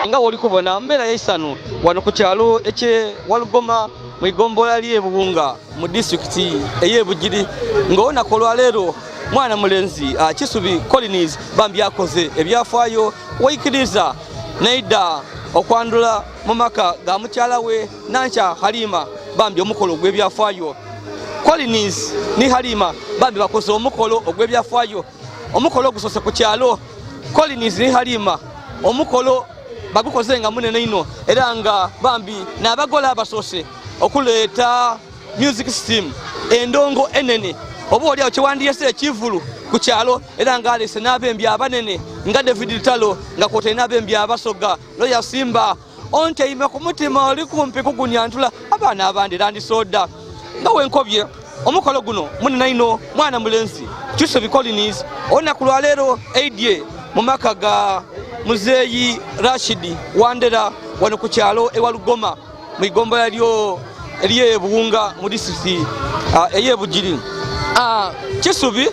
nga woli kubona mbeera y'esano wano ku kyalo ekye Walugoma mu igombola ly'e Buwunga mu disitulikiti ey'e Bugiri ng'olunaku olwaleero mwana mulenzi Kisubi Collins bambi akoze ebyafaayo wayikiriza naida okwandula mu maka ga mukyala we Nankya Halima bambi omukolo gw'ebyafaayo. Collins ni Halima bambi bakoze omukolo ogw'ebyafaayo. Omukolo gusose ku kyalo. Collins ni Halima omukolo bagukoze nga munene ino era nga bambi n'abagola abasose okuleeta music system endongo enene oba oli awo kyewandiyese ekivulu ku kyalo era nga alese n'abembi abanene nga David Lutalo nga kwotaire n'abembi abasoga Loya Simba onteime ku mutima oli kumpi kugunyantula abaana abandi landisoda nga wenkobye omukolo guno munene ino mwana mulenzi Kisubi Collins olunaku lwaleero aidye mu maka ga Muzeeyi Rashidi Wandera wano ku kyalo e Walugoma mu igombola ly'e Buwunga mu disitulikiti ey'e Bugiri. Kisubi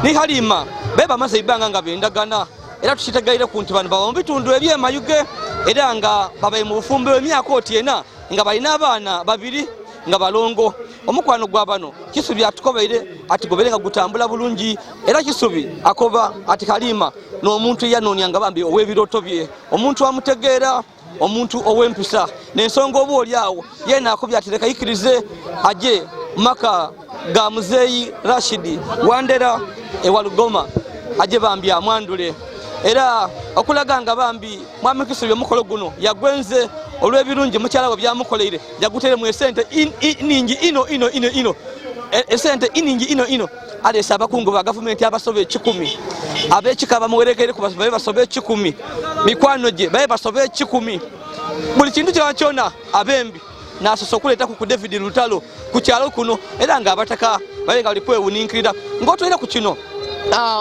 ni Halima beba bamaze ibanga nga bendagana era tukitegeire ku nti bano baba mu bitundu eby'emayuge era nga babaye mu bufumbo emyaka otyena nga balina abaana babiri nga balongo. Omukwano gwa bano Kisubi atukobeire ati gobere nga gutambula bulungi era Kisubi akoba ati Halima n'omuntu yanonya nga bambi ow'ebiroto bye omuntu amutegeera omuntu ow'empisa n'ensonga oba oli awo yena akobya atereka yikirize aje maka ga Muzeeyi Rashidi Wandera e Walugoma aje bambi amwandule era okulaga nga bambi mwami Kisubi omukolo guno yagwenze olw'ebirungi mukyala we byamukoleire yagutere mu esente iningi ino esente iningi ino alesa abakungu ba gavumenti abasobe 10 abekikaba muwerekere ku basobe 10 mikwano gye baye basobe 10 buli kintu kyona abembi nasoso kuleta ku David Lutalo ku kyalo kuno era nga abataka baye nga likwewuninkirira ng'otwera ku kino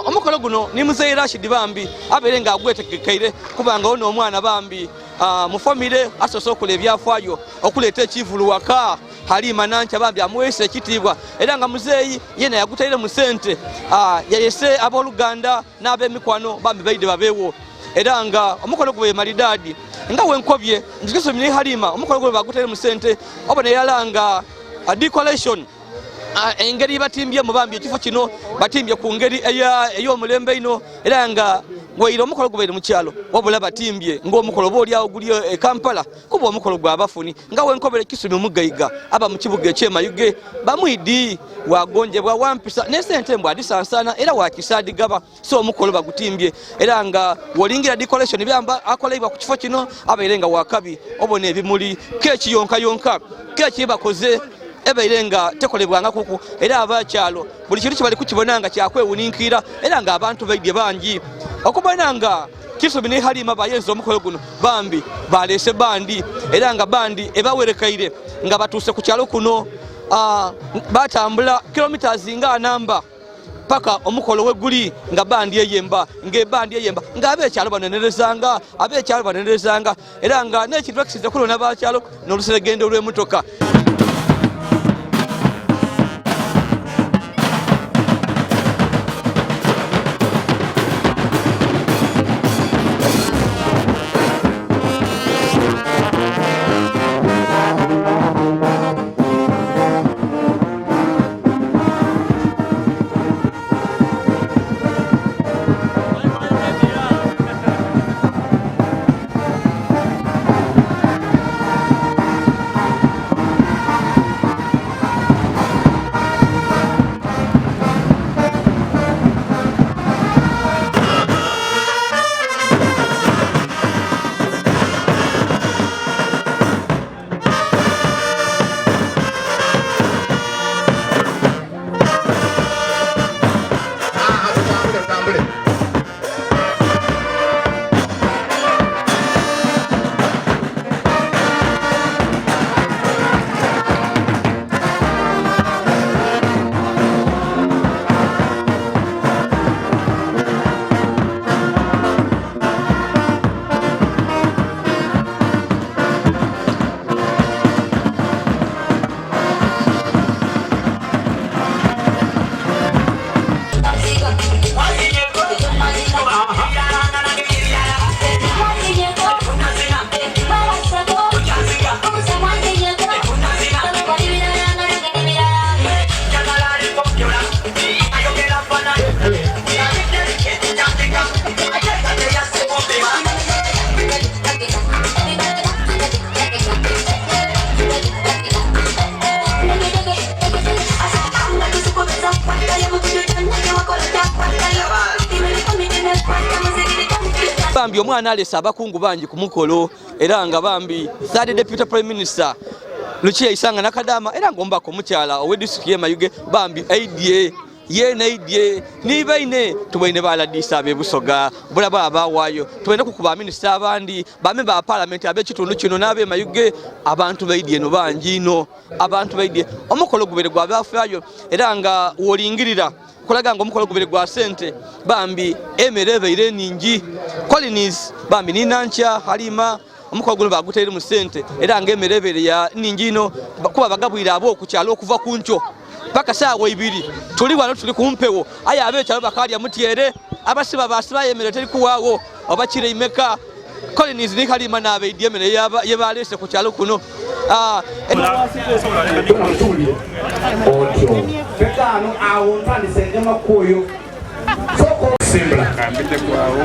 omukolo guno ni Muzeeyi Rashidi bambi abere nga agwetegekeire kubanga ono omwana bambi mu famire asoso okula ebyafaayo okuleeta ekivulu waka Halima Nankya bambi amuweesa ekitiibwa era nga Muzeeyi yena yagutaire mu sente yayese abooluganda n'ab'emikwano bambi baide babeewo era nga omukolo gwe malidaadi nga wenkobye nti Kisubi ni Halima omukolo gwe bagutaire mu sente oba neyalanga decoration engeri batimbye mu bambi ekifo kino batimbye ku ngeri ey'omulembe ino era nga weire omukolo gubeire mu kyalo wabula batimbye ng'omukolo oba oli awo guli e Kampala kuba omukolo gw'abafuni nga wenkobere Kisubi mugayiga aba mu kibuga eky'emayuge bamwidi wagonjebwa wampisa n'esente mbw adisansana era wakisadigaba so omukolo bagutimbye era nga wolingira decoration byamba akoleibwa ku kifo kino abaire nga wakabi obona ebimuli keki yonka keki bakoze ebeire nga tekolebwanga kuku era abakyalo buli kintu kibali kukibona nga kyakwewuninkira era nga abantu baidye bangi okubona nga Kisubi ni Halima bayenza omukolo guno bambi balese bandi era nga bandi ebawerekaire nga batuuse ku kyalo kuno batambula kilometers nga namba paka omukolo we guli nga bandi eyemba nga abekyalo banenerezanga era nga n'ekintu ekisize kulona bakyalo n'oluseregendo lw'emotoka. bambi omwana alesa abakungu bangi ku mukolo era nga bambi third deputy prime minister Lucia Isanga Nakadama era ngombako mukyala owe district ye Mayuge bambi ADA ye naidye niba ine tubaine baladisa abebusoga bulaba abawayo tubaine kukuba minister abandi bamemba ba parliament abekitundu kino nabe Mayuge abantu baidye no bangi no abantu baidye omukolo gubere gwa bafayo era nga wolingirira kulaga ngo omukolo gubere gwa sente bambi emereve ile ningi Collins bambi ninancha Halima omukolo guno bagutere mu sente era nga emereve ya ningino kuba bagabwira abo kukyalo okuva kuncho paka sawa ibiri tuli wano tuli kumpewo aya abekyalo bakalya mutiere abasiba basiba yemere teri kuwawo obakire imeka Collins ni Halima nabe idyemene yebalese ku kyalo kuno Fekano awo ntandise njema kuyo soko simbla kambite kwawo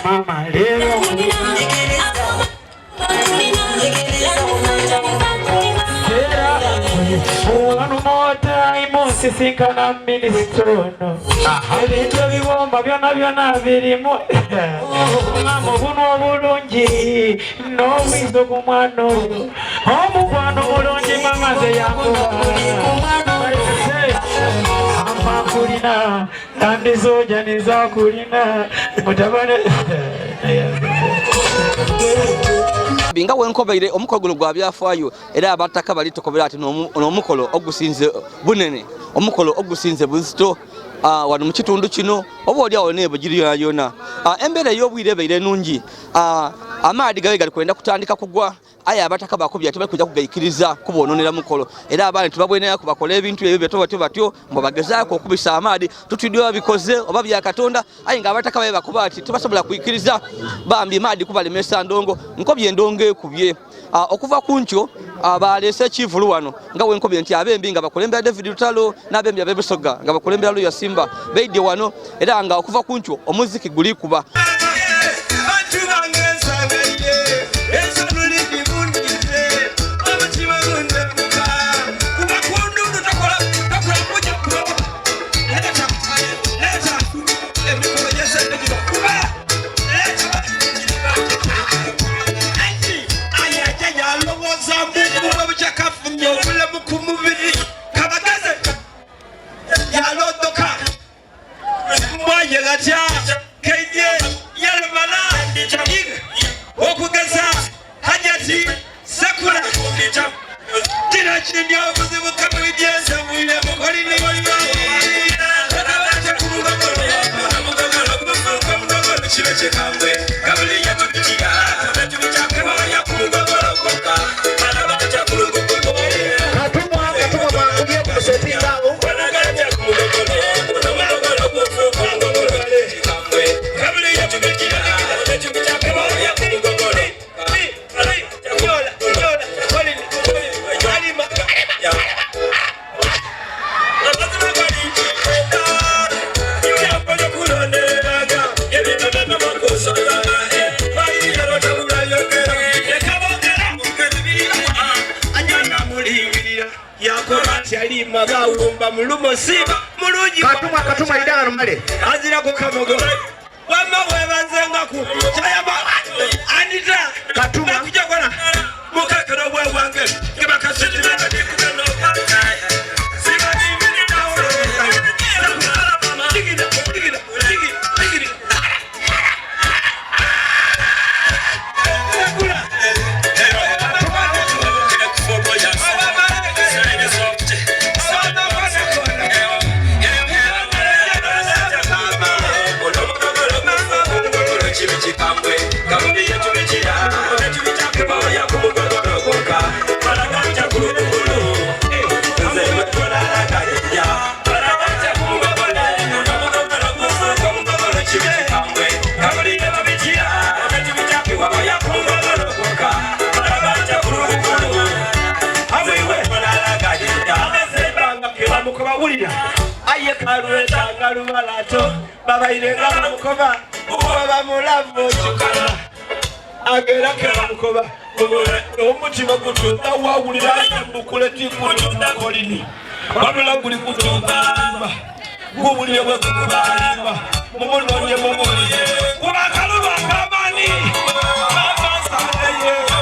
Mama leo one more time sisinkana ministrono ebintu ebibomba byona birimo mama buno bulungi n'obwizo ku mwana oyo omukwano mulungi mama ze yakuba amakulina kandi zoja nizakulina mutabane binga wenkobeire omukolo gwa byafayo era abataka balitokobera ati n'omukolo ogusinze bunene omukolo ogusinze buzito wano mu kitundu kino oba oli awo nebo giri yona embera y'obwire beire nungi amaadi gawe gali kwenda kutandika kugwa aya abataka bakubya tebali kujja kugayikiriza kubononera mukolo era abana tubabwenera kubakola ebintu ebyo batyo mbo bagezaako okubisa amaadi tutidde babikoze oba bya Katonda ayi nga abataka babe bakubati tubasobola kuyikiriza bambi maadi kubalemesa ndongo nkobye ndongo ekubye okuva kuncho balese kivulu wano nga wenkobye nti abembi nga bakolembera David Lutalo n'abembi abebusoga nga bakolembera Luya Simba beide wano era nga okuva kuncho omuziki guli kuba Yalotoka mwaje gacha kenye Katuma idara male azira ku kamogo wama webanzenga ku chayama anita Katuma kujagona mukakero bwe wange kiba kasiti badi kubeno siba nimini nawo digida aye karuwe tangalu malato baba irenga mukoba baba mulavu chukala agera kera mukoba omutima gutunga wawulira mbukule tikulu nakolini babula guli kutunga gubulire bwe kubalimba mumunonye mumulye kubakalu bakamani baba sanaye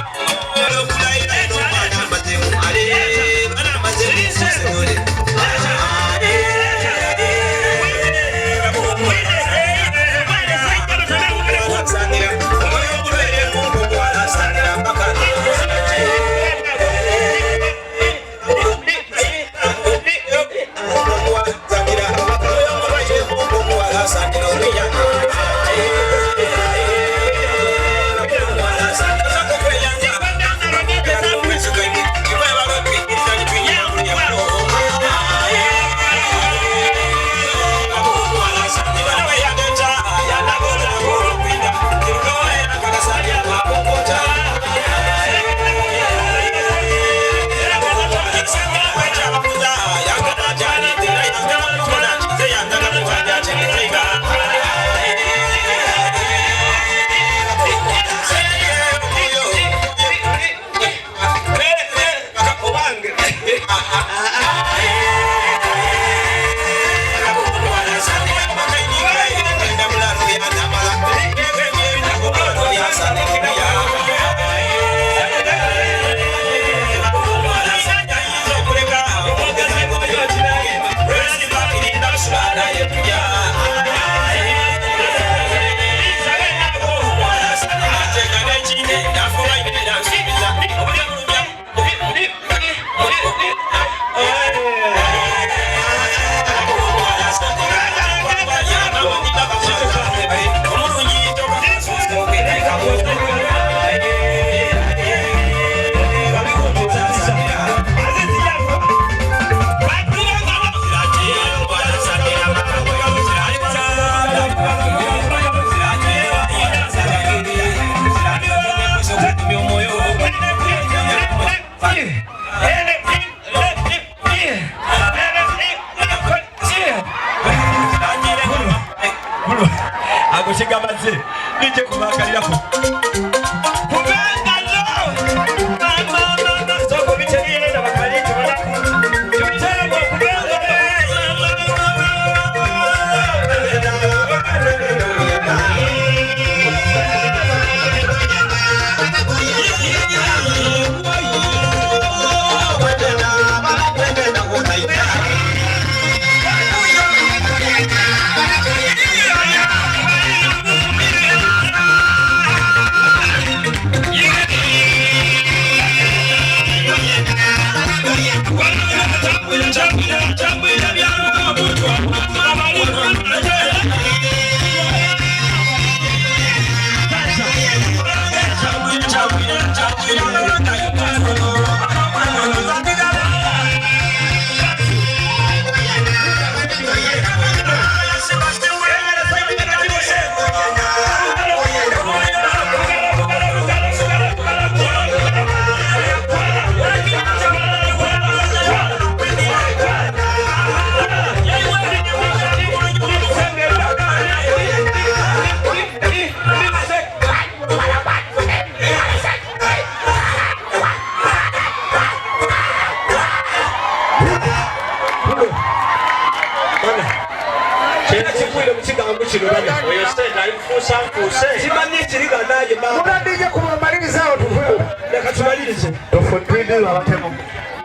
kino bana oyo stage alifuusa nfuuse simanyi kiriga naye munadije kumalirizawo tuvuyo leka tumalirize tofutwidde abatemu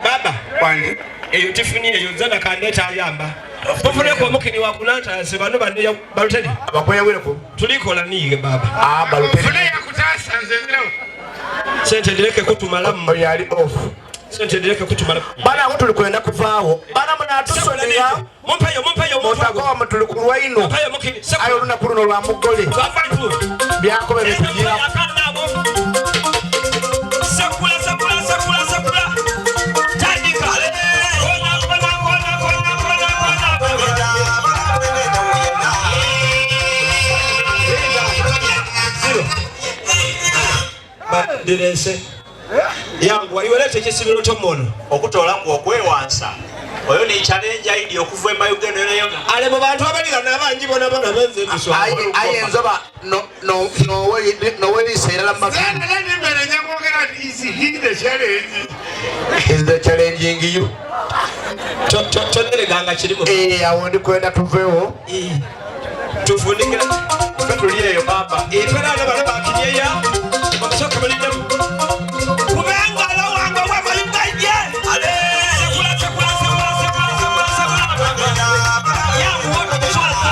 baba kwandi eyo tifuni eyo nzana kandeeta ayamba tufuneko omukini wakunantaase bano banne baluteri abakweyawireko tulikola niige baba baluteri fune yakutaasa nzengerawo sente ndireke kutumalamu yali off sente ndireke kutumalamu bana awo tuli kwenda kuvaawo bana munatusonera mumpeyo mutakowa tuli ku lwaino ayo olunaku luno lwa mugole byakobe bitugira direse yangu waliwelete ekisibiro ky'omono okutola ku okwewansa oyo ne challenge ID okuva emba Uganda neyo ale mu bantu abaliga n'abangi bona bona benze biswa ayenzoba no we sera la magana nani mbere nyakogera is he the challenge is the challenging you chonere ganga kirimo awondi kwenda tuvewo tufundikira tuliyeyo baba twala bana bakiriya basoka balinde kubenga la wango wa bayingaje ale sekula ya muone kushaka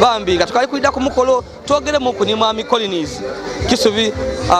bambi gatukali kuida ku mukolo twogere mu kunima Collins kisubi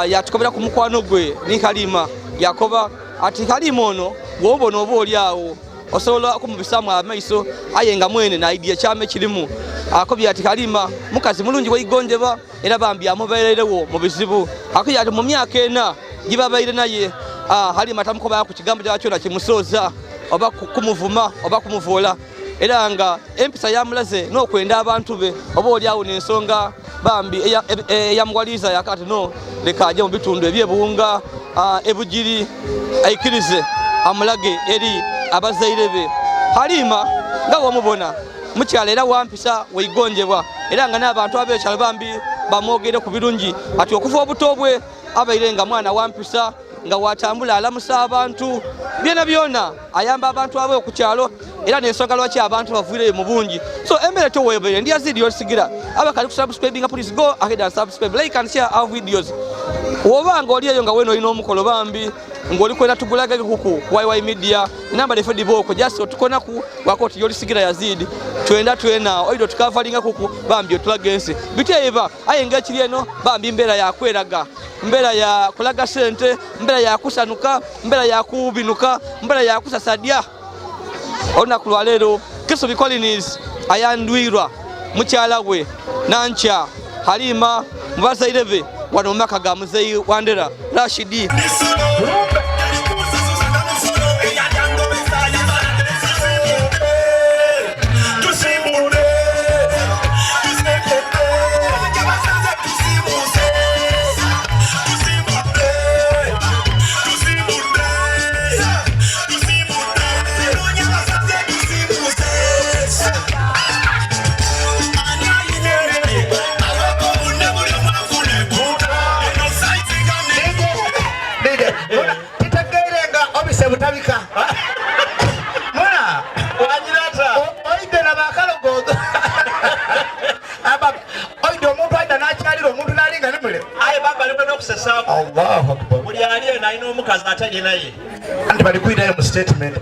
yatukobera ku mukwano gwe ni Halima yakoba ati Halima ono wobona obo oli awo osobola okumubisamu amaiso ayenga mwene na idea kyame kirimu akobya ati Halima mukazi mulungi weyigonjeba era bambi amubeererewo mu bizibu akubya ati mu myaka ena gibabaire naye Halima tamukoba ku kigambo kyakyo na kimusoza oba kumuvuma oba kumuvola era nga empisa yamulaze n'okwenda abantu be oba oli awo n'ensonga bambi eyamugwaliza yakati no leka ajje mu bitundu ebyebuwunga ebugiri ayikirize amulage eri abazaire be Halima nga wamubona mukyala era wampisa weyigonjebwa era nga n'abantu abekyalo bambi bamwogere ku birungi ati okuva obuto bwe abaire nga mwana wampisa nga watambula alamusa abantu byona ayamba abantu abe okukyalo era n'ensonga lwaki abantu bavuire mu bungi so embere to webere ndi azidi yosigira abakali ku subscribing please go ahead and subscribe like and share our videos wobanga oli eyo nga weno ino omukolo bambi ngoli kwenda tugulaga kuku YY Media namba de Fedi Boko just otukona ku wakoti yolisigira yazidi twena oido tukavalinga kuku bambi otulagense biteyeba ayenga kiri eno bambi mbera ya kweraga mbera ya kulaga sente mbera ya kusanuka mbera ya kubinuka mbera ya kusasadia ona kulwalero Kisubi Collins ayandwirwa mukyala we nancha Halima mubazaireve wano maka ga Muzeyi Wandera Rashidi. Butabika mwana wajirata oide na bakalo gogo aba oide omuntu aida nakyalira omuntu nalinga nemule aye baba alikuwa nokusesa Allahu akbar buli aliye naina omukazi atanye naye anti bali kuitayo mu statement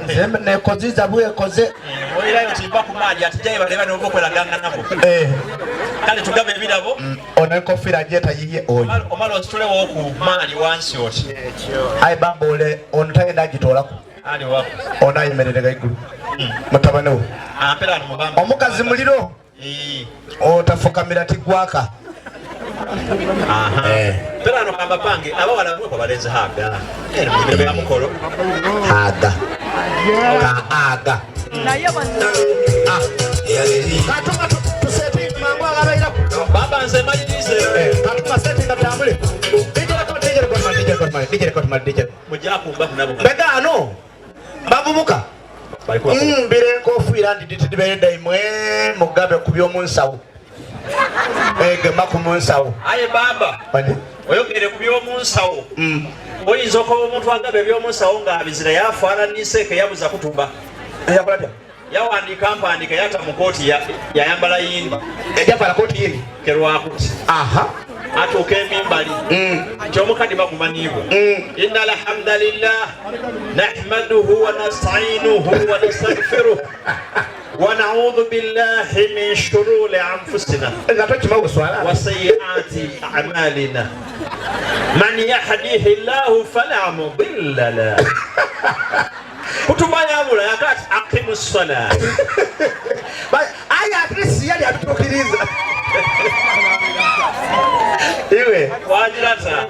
nzembe nekoziza bwekoze oyirayo timba ku maji atijaye baleba n'obokwelaganga nabo kale tugabe ebirabo ono enkofira jeta yiye oyo omala ositulewo ku maali wansi oti aye bamba ole ono tagenda agitoolako ali wako ono ayemerere gaigulu mutabane we ampera no mubamba omukazi muliro otafukamira tigwaka pera no kamba pange abawala mwe balenze haga era mubebe ya mukolo haga aga naye bana katuma tuseti mangu agabaira baba nze majirize katuma seti ngatambule DJ mujakumba kunabo begano babubuka mbire enkofiira nditidibenda imwe mugabe kubyo munsawo gema ku munsawo aye baba oyogere kubyo munsawo oyinza okuba omuntu agabe ebyomunsawo ng'abizira yafaananise ke yabuza kutuba eyakolatya yawandiika mpandiika yata mu kooti yayambala yindi ejapala kooti yiri kerwakuti atuuka emimbali nti omukadde bagumaniibwe inna alhamdulillah nahmaduhu wa nasta'inuhu wa nastaghfiruh wa na'udhu billahi min shururi anfusina wa sayyiati a'malina man yahdihillahu fala mudilla lahu kutubaya bula yakati aqimus salat aya atrisi yali abitukiriza iwe wajirata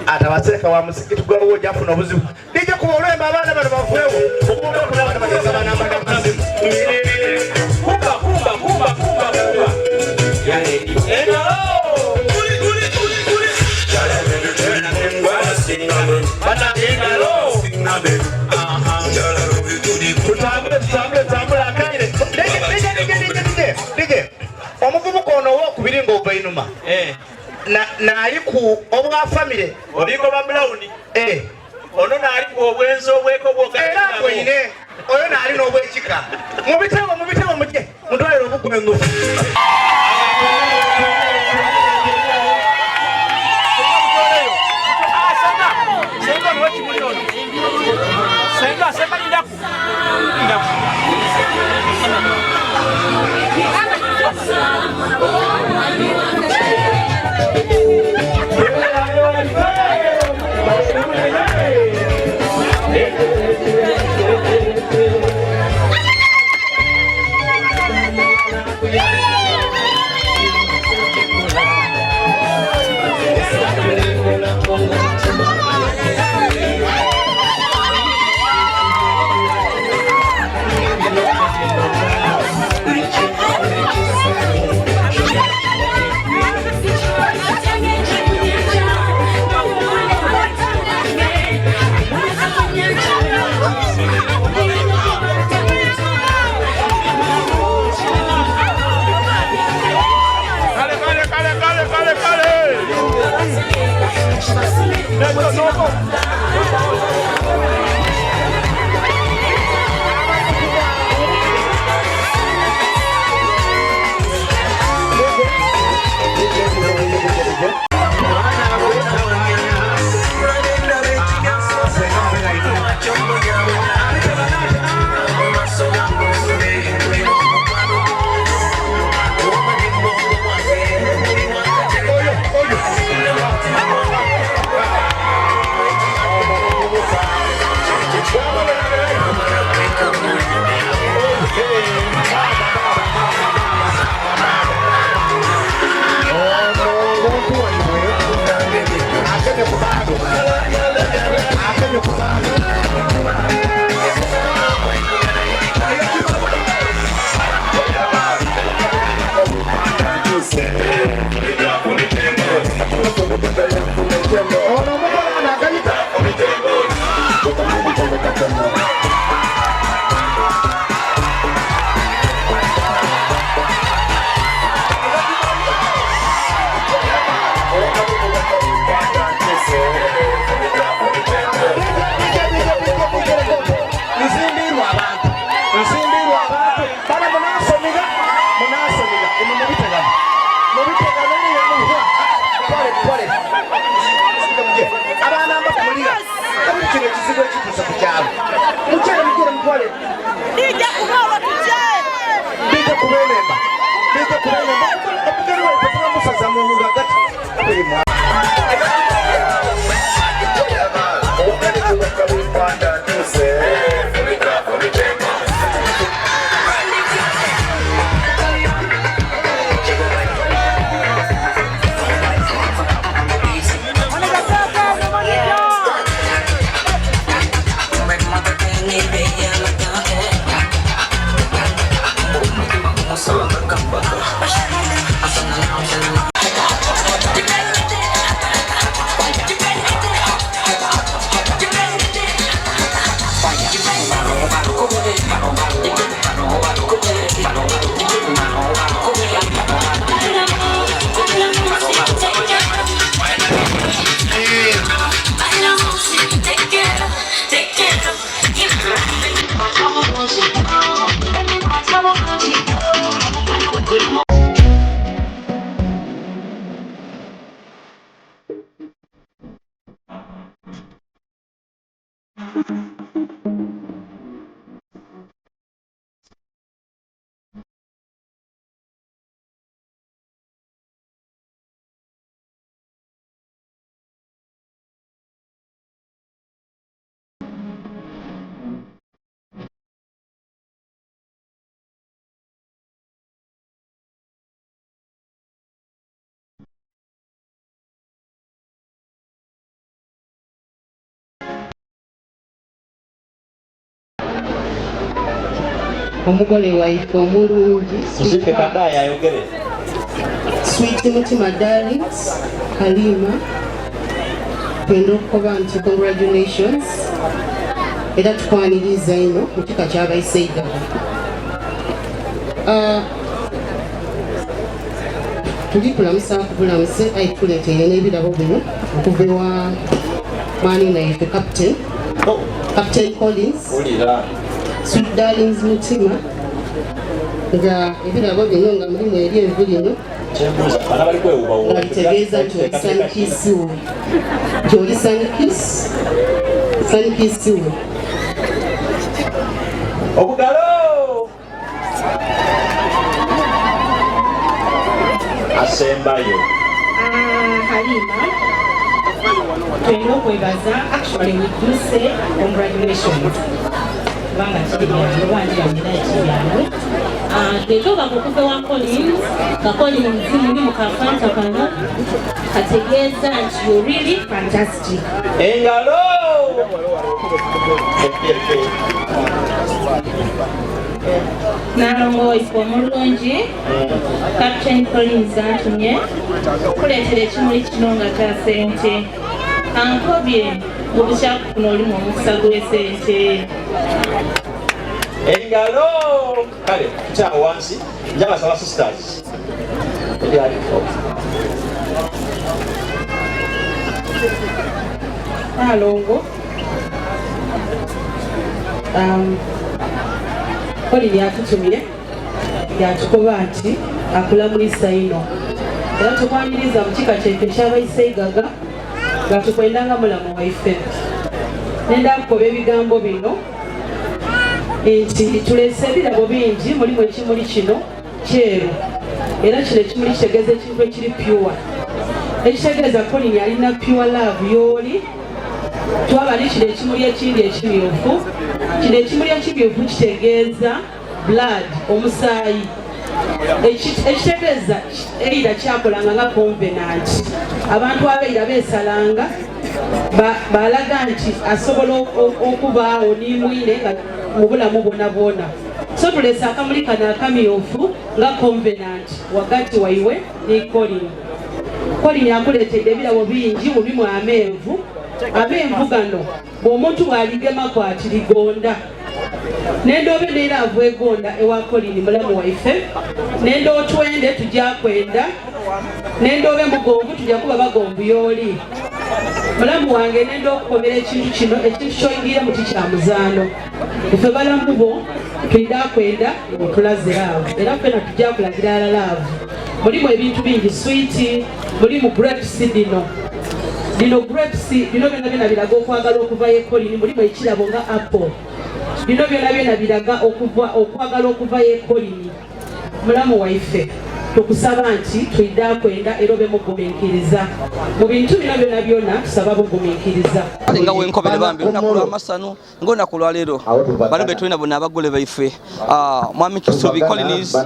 atawaseka wa musikiti gwa uwo jafu na buzibu nije kuba olemba abana bano bafwewo kumba yani omuvubuka ono owokubiri ng'ova naali ku obwa famire oliko ba Brown ono naali ku obwenzi obweko era bwine oyo naali n'obwekika mubitabo muje mutwalire obukuba engufu omugole waife omulungi Sweet Mutima Darlings Halima twenda okukoba nti congratulations era tukwaniriza ino mu kika ky'abaiseiga tuli kulamusa kubulamuse ayituleeteire n'ebirabo bino okuva ewa mwani naife Captain Collins Sweet Darlings Mutima nga ebirabo bino nga mulimu eri envu lino nga litegeeza nti oli sanikisiwe obugalo asembayo Halima twena okwebaza actually we do say congratulations kubanga kibyange banjamira ekibyange twetoka kukuva wa Collins ka Collins muli mu kafanta kano kategeeza nti you're really fantastic engalo Nalongo ifo omulungi Captain Collins antumye okuleetera ekimuli kino nga kya ssente ankobye mu bukyaku kuno olimu omukisa gw'essente engalo kale tukyawo wansi njabasaba sisters Nalongo Collins yatutumye yatukoba nti akulamulisa ino era tukwaniriza mu kika kyaife ky'abaiseigaga nga tukwendanga mulamu waife nenda kukoba ebigambo bino nti tulese ebirabo bingi mulimu ekimuli kino kyeru era kino ekimuli kitegeeza ekintu ekiri pure ekitegeeza Collins alina pure love y'oli twaba ni kino ekimuli ekindi ekimyufu kino ekimuli ekimyufu kitegeeza blood omusaayi ekitegeeza era kyakolanga nga convenant abantu abeera beesalanga balaga nti asobola okubaawo n'imwine nga mu bulamu bwona bwona so tulese akamuli kano akamyufu nga convenant wakati waiwe ne Collins akuleetedde ebirabo bingi mulimu amenvu gano bw'omuntu bw'aligema kwatirigonda nendoobe neeraavu egonda ewa Collins mulamu waife nendoo twende tujja kwenda nendoobe mugonvu tujja kuba bagomvu y'oli mulamu wange nendoo okukomera ekintu kino ekintu kyoyingire muti kya muzaano ife balamu bo tuyida kwenda otulaze laavu era ffena tujja kulagira ala laavu mulimu ebintu bingi sweet mulimu grapes dino grapes bino byonna biraga okwagala okuva ye Collins mulimu ekirabo nga apple bino byonna biraga okwagala okuva ye Collins mulamu waife tukusaba nti tuyida kwenda era obe mugumiikiriza mu bintu bino byonna tusaba bugumiikiriza nga wenkobere bambi lunaku lw'amasano ng'olunaku lwa leero bano be tulina bonna abagole baife mwami Kisubi Collins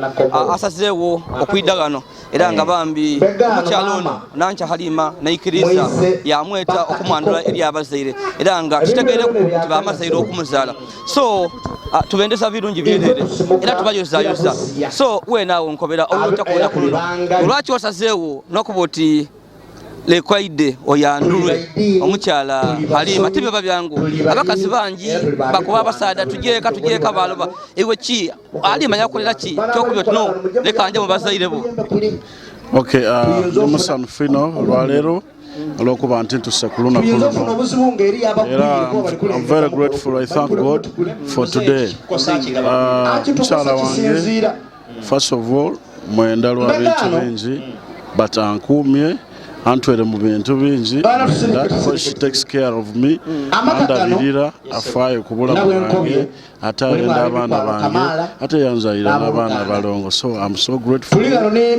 asazeewo okuyida gano era nga bambi omukyalo ono Nankya Halima naikiriza yamweta okumwandula eri abazaire era nga kitegeereku nti bamazaire okumuzaala so tubendesa birungi byerere era tubayozayoza so wenaawe nkobera olutta kuona kuno olwaki osazeewo n'okuba oti lekwaide oyandulwe omukyala Halima tibiba byangu abakazi bangi bakuba abasaada tujeka baloba ewe ki Halima yakolera ki kyokuba tino leka nje mu bazaire bo okay musan fino lwalero olwokuba nti tusekuluna kuno era I'm very grateful. I thank God for today. Mukyala wange first of all mwenda lwa bintu bingi but ankuumye antwere mu bintu bingi that she takes care of me andabirira afaayo ku bulamu bwange ate alenda abaana bange ate yanzalira n'abaana balongo so I'm so grateful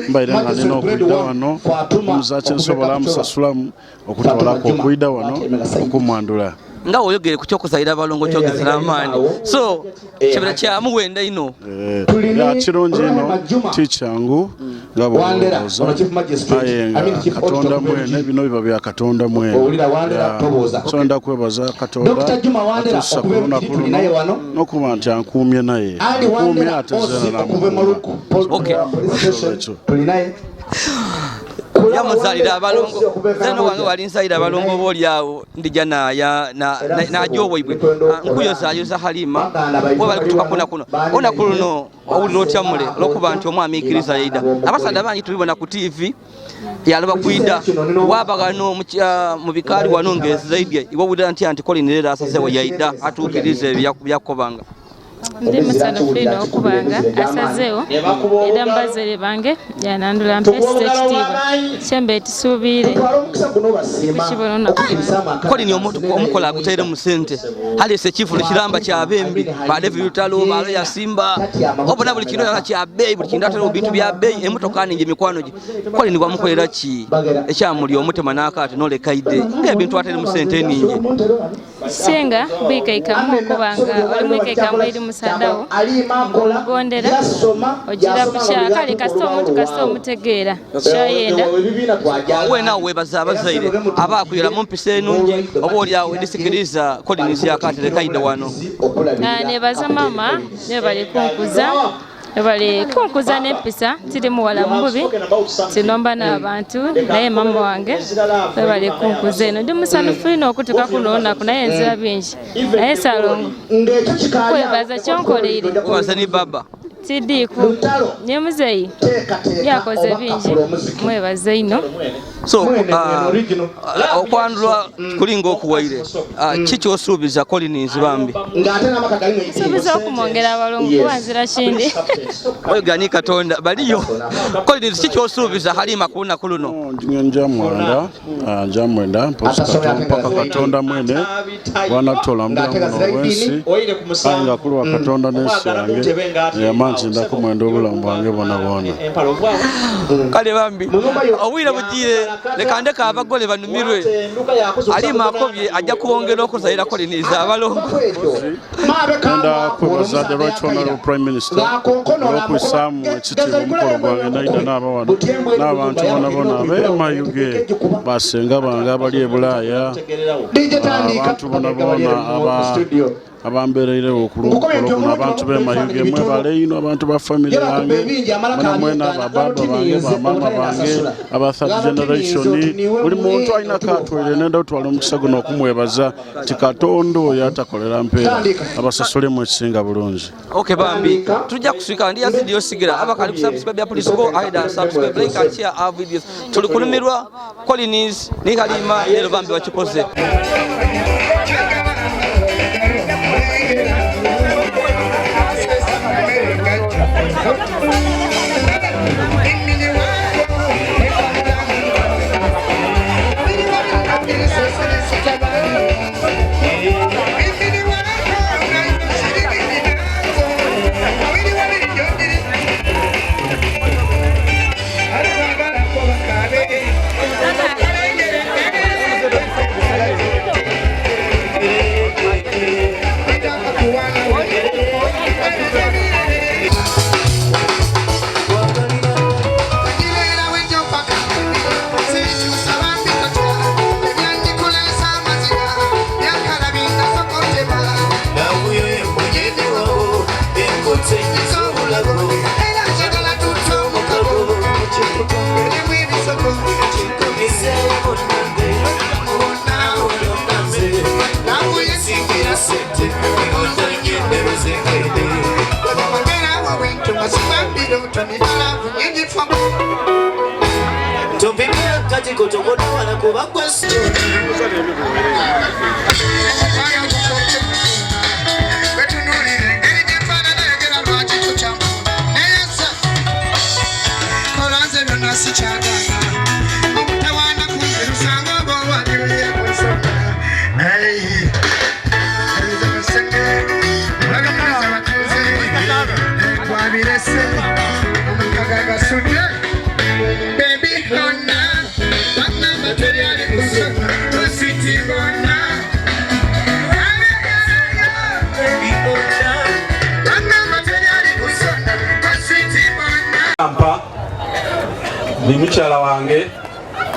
mbaire nga nina okuyida wano omuzaaki nsobola amusasulamu okutwalako okuyida wano okumwandula nga oyogere ku kyokuzalira abalongo kyogezera amaanyi so kibira kyamuwenda ino kirungi ino tikyangu nga bwolowooza naye nga katonda mwene bino biba bya katonda mwene so ndakwebaza katonda atuusa ku lunaku luno n'okuba nti ankuumye naye nkuumye ate zeera yamuzalira abalongo zeno wange walinzalira abalongo boolyawo ndija najobwaibwe nkuyozayoza Halima we bali kutuka kuno onaku luno owulira otyamule olwokuba nti omwami ikiriza yaida abasaadde bangi tubibona ku TV yaloba kwida wabagano mu bikaali wano ngezi zaidi iwe owulira nti kolinirera asazewo yaida atuukiriza ebyakobanga ndi musano fino okubanga asazeewo era mbazere bange yanandula mpesite ekitiibwa kyembe tisuubire kukibona kolini omukola aguteere mu ssente halese ekifulo kiramba kyabembi badevi lutalo balo yasimba obona buli kintu kya bbeeyi buli kintu atera bintu bya bbeeyi emotoka ningi mikwano gi kolini wamukolera ki ekyamuli omutema n'akaati n'olekaide ng'ebintu atere mu ssente ningi singa bwikaikamu okubanga oli mwikaikamu eri musaddawo omugondera ogira bukya kale kasita omuntu kasita omutegeera kyayenda wenawo webaza abazaire abaakuyira mu mpisa enungi oba olyawo edisikiriza kolinisi akatere kaide wano nebaza mama nebali kunkuza n'empisa tiri muwala mububi tinomba n'abantu naye mama wange bali kunkuza eno ndi musanufu ino okutuka kuno olunaku naye enzira bingi naye salongo kwebaza kyonkoleire webaza ni baba tidiku nye muzeyi yakoze bingi mwebaze ino so okwandulwa kulinga okuwaire kiki osuubiza Collins bambi suubiza okumwongera abalongo kubanzira kindi oyogani katonda baliyo Collins kiki osuubiza Halima ku lunaku luno njamwenda mpaka katonda mwene wanatola mulamu wensi ayi nga kuli wa katonda n'ensi yange yamanzi ndakumwenda obulamu bwange bwona bwona kale bambi obwire bugire leka ndeka abagole banumirwe Halima akobye ajja kuwongera okuzalira Collins abalongo enda kwebaza the right honorable prime minister okwisamu ekitiibwa omukolo gwange naida n'abawano n'abantu bona abemayuge basenga bange abali e Bulaaya abantu bona abambereirewo okulunkuno abantu bemayuge mwebale ino abantu ba family yange mwena abababa bange bamama bange aba third generation buli muntu alina katwere nenda otwala omukisa guno okumwebaza ti katonda oyo atakolera mpeera abasasulemu ekisinga bulungi okay bambi tujja kuswika ndi yazidi yosigira abakali kusubscribe ya police go aida subscribe like and share our videos tuli kunumirwa Collins ni Halima lero bambi wakikoze ni mukyala wange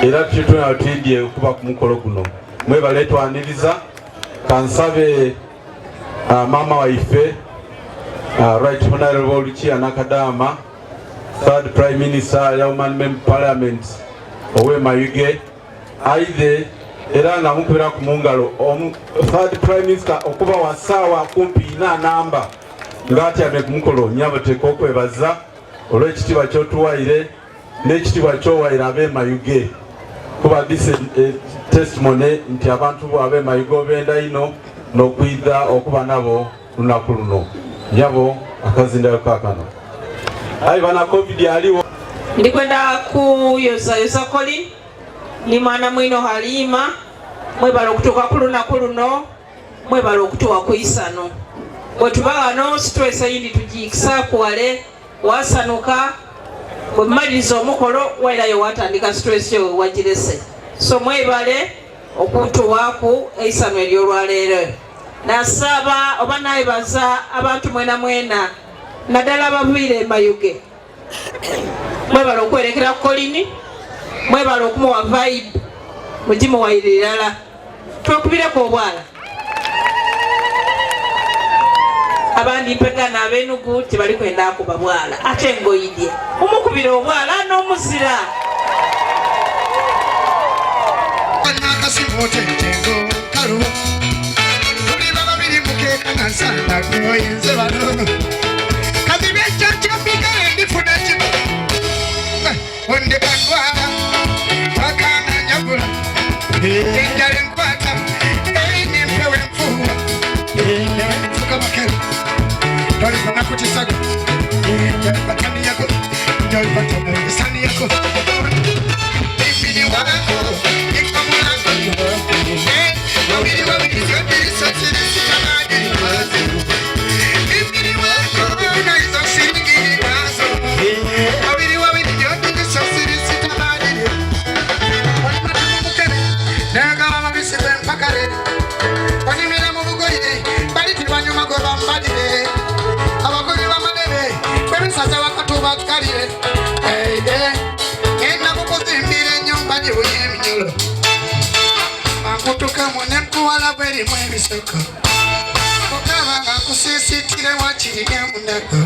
era tutuna twidye kuba ku mukolo guno mwebale twaniriza kansabe mama waife Right Honorable Lucia Nakadama, Third Prime Minister Yauman Member Parliament Owe Mayuge aidhe era nga mukubira ku mungalo Third Prime Minister okuba wasawa kumpi ina namba ngati ame ku mukolo nyabateka okwebaza olw'ekitiibwa ky'otuwaire n'ekitiibwa ky'owaire ab'e Mayuge kuba this testimony nti abantu ab'e Mayuge obenda ino n'okwidha okuba nabo lunaku luno Nyabo akazinda kakano. Ai bana COVID aliwo. Ndikwenda kuyoza Colin ni mwana mwino Halima mwebalo kutoka kulunaku luno mwebalo okutuwa ku isano. Bwetuba no stress yindi tujikisa kuwale wasanuka bwemaliriza omukolo wairayo watandika stress yo wagirese. So mwebale okutuwa ku isano eryolwaleero. Nasaba oba naibaza abantu mwena naddala abaviire Mayuge mwebala okwerekera Colin mwebala okumuwa vibe mugimuwaire irala twekubireko obwala abandi mpegana ab'Enugu tebali kwenda akuba bwala ate ngoyidye omukubira obwala n'omuzira Santa Cruz, Valor. Cadê a pica de funete? Onde Banguara, Bacana, Yabura, Indian Pata, Indian Fu, Indian Fukamak, Dorifana Kutisago, Indian Pataniaco, Dorifana Saniaco. If you want to go, you come wala beri mwe bisoko okaba nga kusisitire wakiri munako